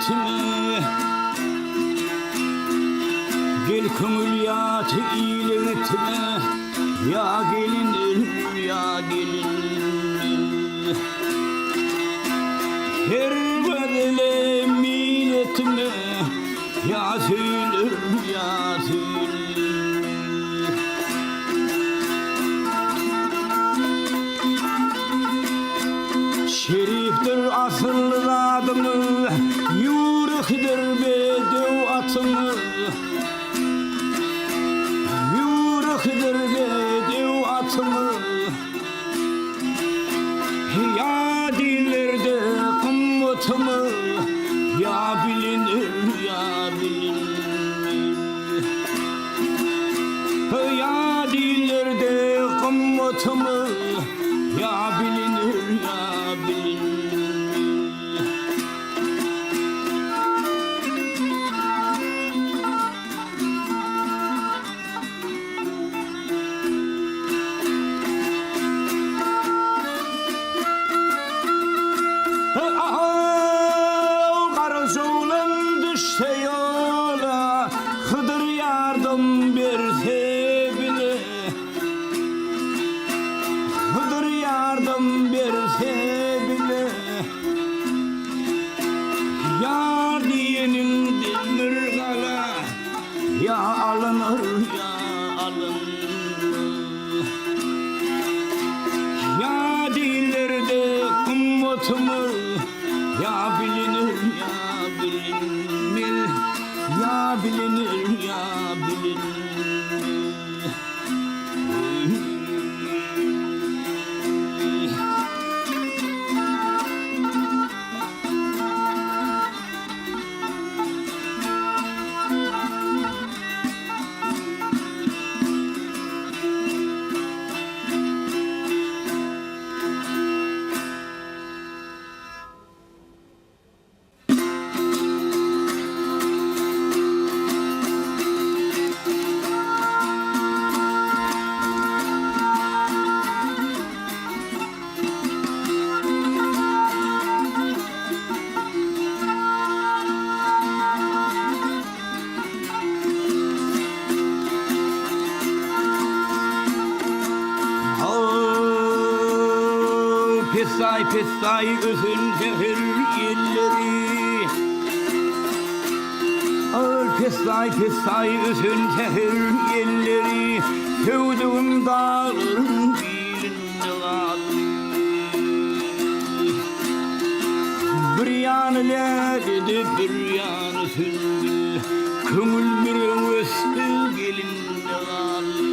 etme. Gel kömül yatı iletme. Ya gelin ya gelin. Her bedele milletime ya söyler ya söyler. Şeriftir asıl adımı, yürektir bedev atımı. Yürektir bedev atımı. Ya dillerde kımmetimi, ya bilinir ya bilinir. Ya dillerde kımmetimi, ya bilinir ya bilinir. Karasulan düşse yola, Hıdır yardım verse bile. Hıdır yardım verse bile. Yar diyenin demir kala, ya alınır ya alınır. Ya dillerde kımmetimi, ya bilinir ya bilinir. Ya bilinir ya bilinir. Pessay pessay özün zehir yelleri. Pessay pessay özün zehir yelleri. Sevduğum dağların birinde kaldı. Bir yanı lezzetli bir yanı sümbül. Kömül bir östü gelinde kaldı.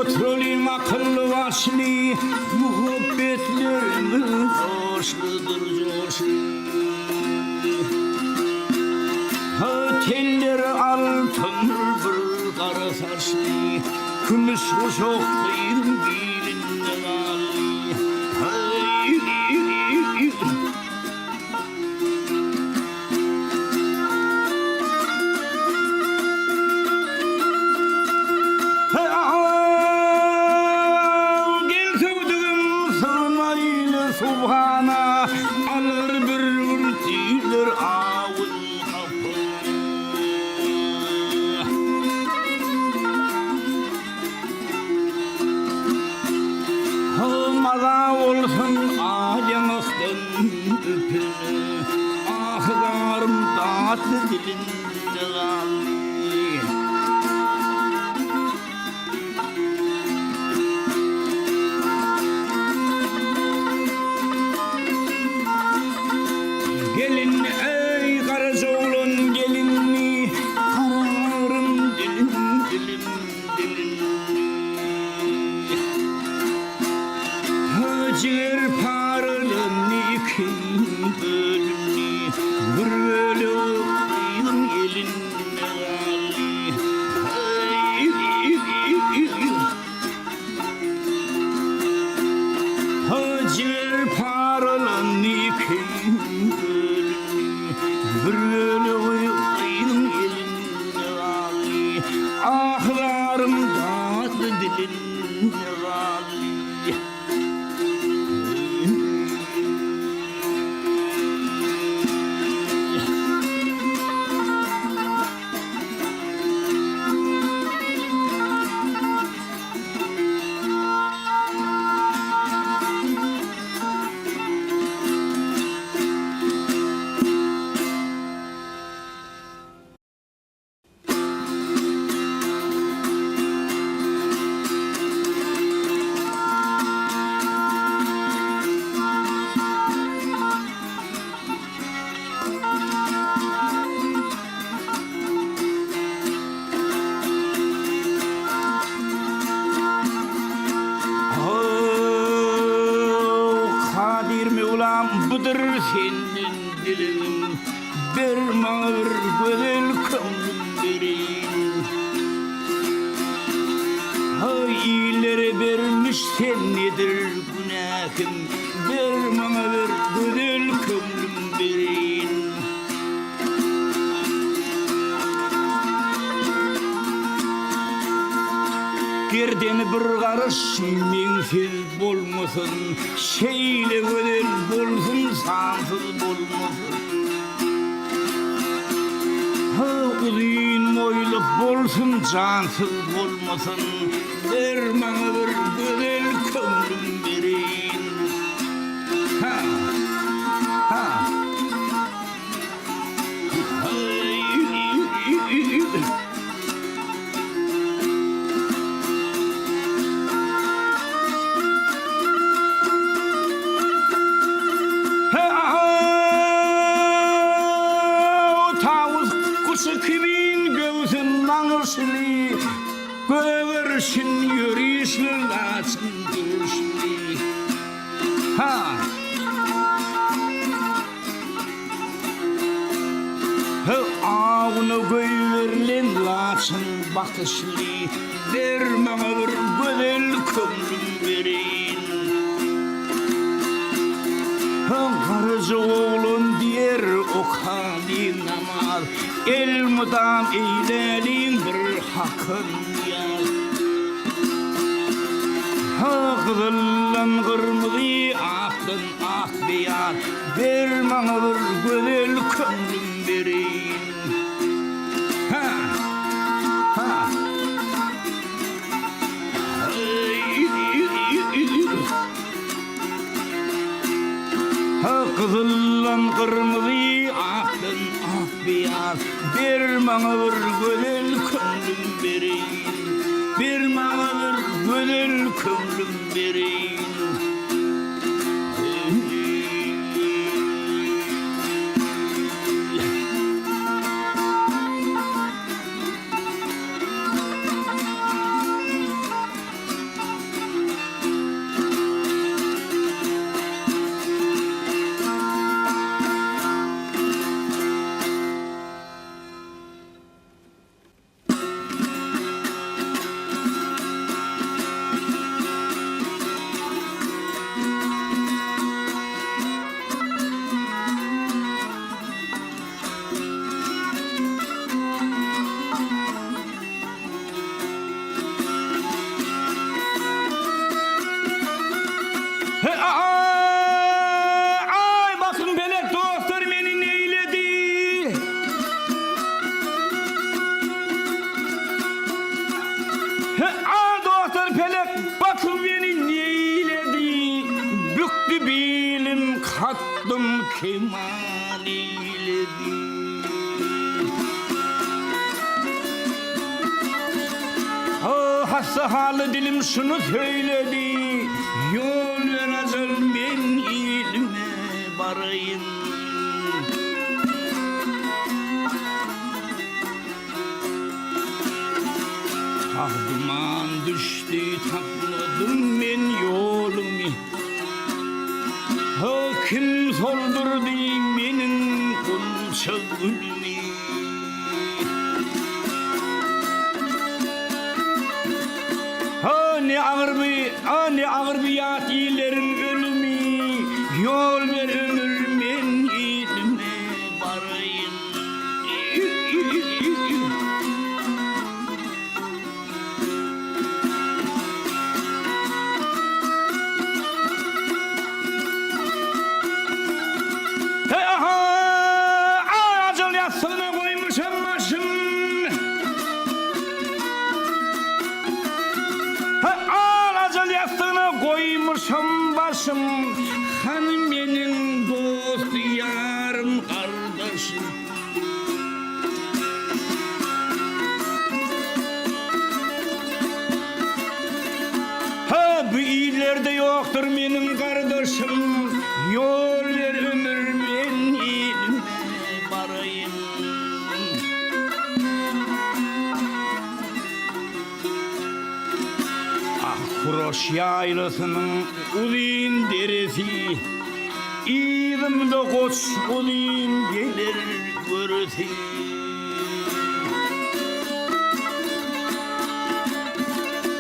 Oturayım akıllı başlı, muhabbetlerimiz hoşludur coşlu. Teller altındır bir kara saçlı, Kümüs kuşaklayım dilinde kallı. Subhana alır bir vurtilir avul kapı. Maza olsun ağacımızdan öpünü, ahlarım tatlı dilinde kaldı. Gelin ey Karasoğlan gelin, kararım dilim dilim dilim. Hacır paralım iki bölümlü, bir bölüm elinde kaldı. Hacır paralım iki bölümlü. dilim bir mağır güzel kömrüm vereyim. İyileri vermiş sen nedir günahım, bir mağır güzel kömrüm vereyim. Gerden bir karış mensiz bolmasın, şeyle güzel bolsun, sansız bolmasın. Uzun boylu bolsun, cansız bolmasın, bir bana bir güzel kömrüm verin. Ha, ha. Kimin gözün nanırsını görürsün yürüyüşün açın duruşunu. Ha. Ağını göğürlen laçın bakışını ver bana bir güzel kömrüm verin. Karıcı oğlun diğer o hali namaz el mudam eylerin bir hakkın yaz. Kızıllan kırmızı aklın ak beyaz ver bana bir güzel kömrüm verin. Ha, ha. Kızıllan kırmızı aklın ak beyaz bir bana bir güzel kömrüm verin. Bir bana bir güzel kömrüm verin. Ay bakın belek doktor beni neyledi. Ay doktor pelek bakın beni neyledi. Büktü bilim kattım keman eyledi. Hasta halı dilim şunu söyledi. Yol vereceğim ben ilme varayım. Duman düştü takladım ben yolumu. Kim soldurdu benim kunça gülümü. Ne ağır bir yat iyilerin ölümü. Yol ver ömür men ilme varayım. Acıl yastığına koymuşum başım. Yastığına koymuşum başım. Hanım benim dost yarım kardeşim. Bu iyilerde yoktur benim kardeşim. Yol ver ömür ben iyilme varayım. Kuroş yaylasının uzun deresi, ilimde koç olayım gelir görüti.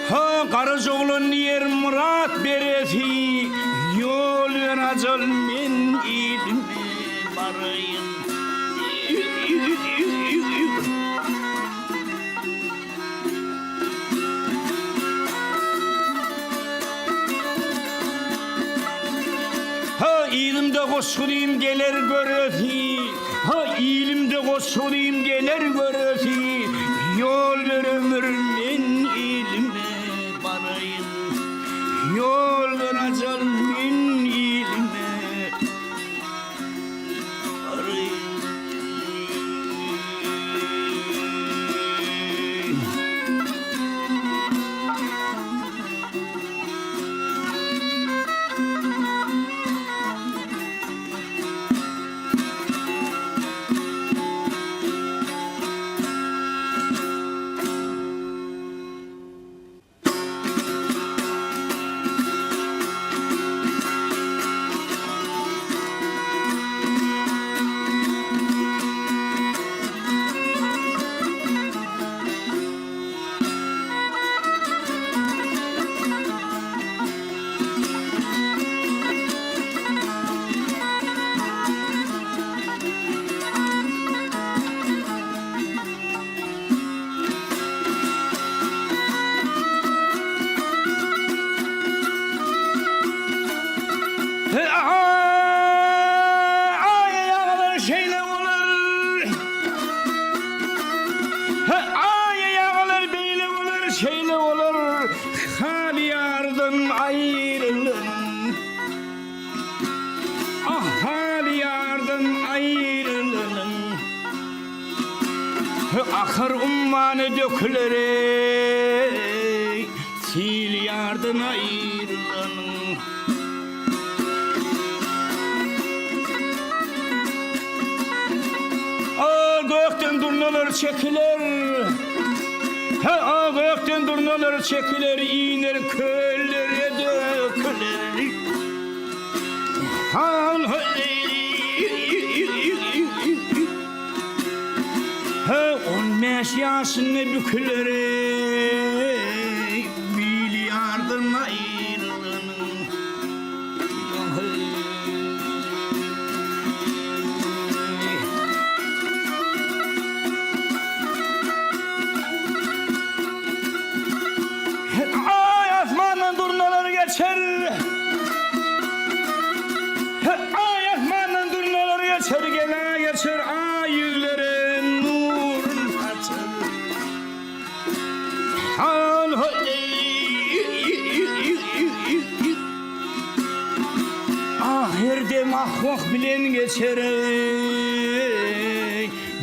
Ha Karacaoğlan yer murat bereti, yol veracak men ilime barayım. Ha ilimde koşulayım gelir göreti, ha ilimde koşulayım gelir göreti, yol ver ömrümün ilime barayım, yol ver acelmin ilime barayım. Şeyle olur hali yardan ayrılın. Ah hali yardan ayrılın. Ahır ummanı dökülür ey, sil yardan ayrılın. Ah gökten durnalar çekilir, ha gökten durnalar çekilir, iner köllere dökülür. Han ha 15 yaşında bükülür ey, milyardan ayrılın. Geçer, ay asmanın durnaları geçer, gene geçer, ay yüzlerin nur saçır. Ah her dem ahvak bilen geçer,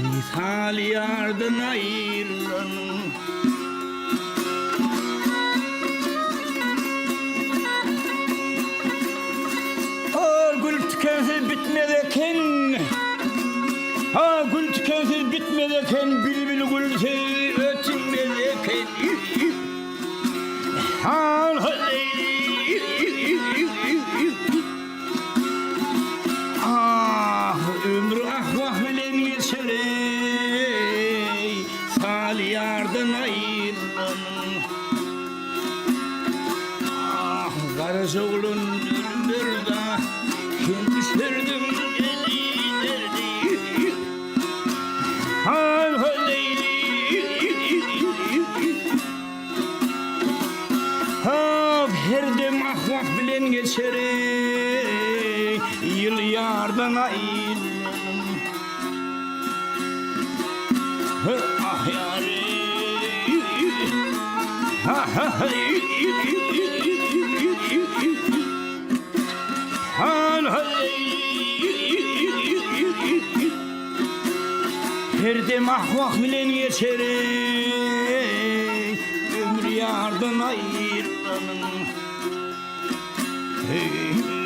misal yardan ayrılan. Bitmedeken, ha gül tükensiz bitmedeken, bülbül gülsüz ötmedeken. Ha ah ömrü ahvah bilen geçer ey, sal yardan ayrılan. Ah Karacaoğlan döndür da kendi serdim elinerdi. Han ha her dem ahvah bilen geçer ey, yıl yardan ayrılan. Ah yâre ha ha ha her dem ahvak bilen geçer ey, ömrü yardan ayrılanın. Hey.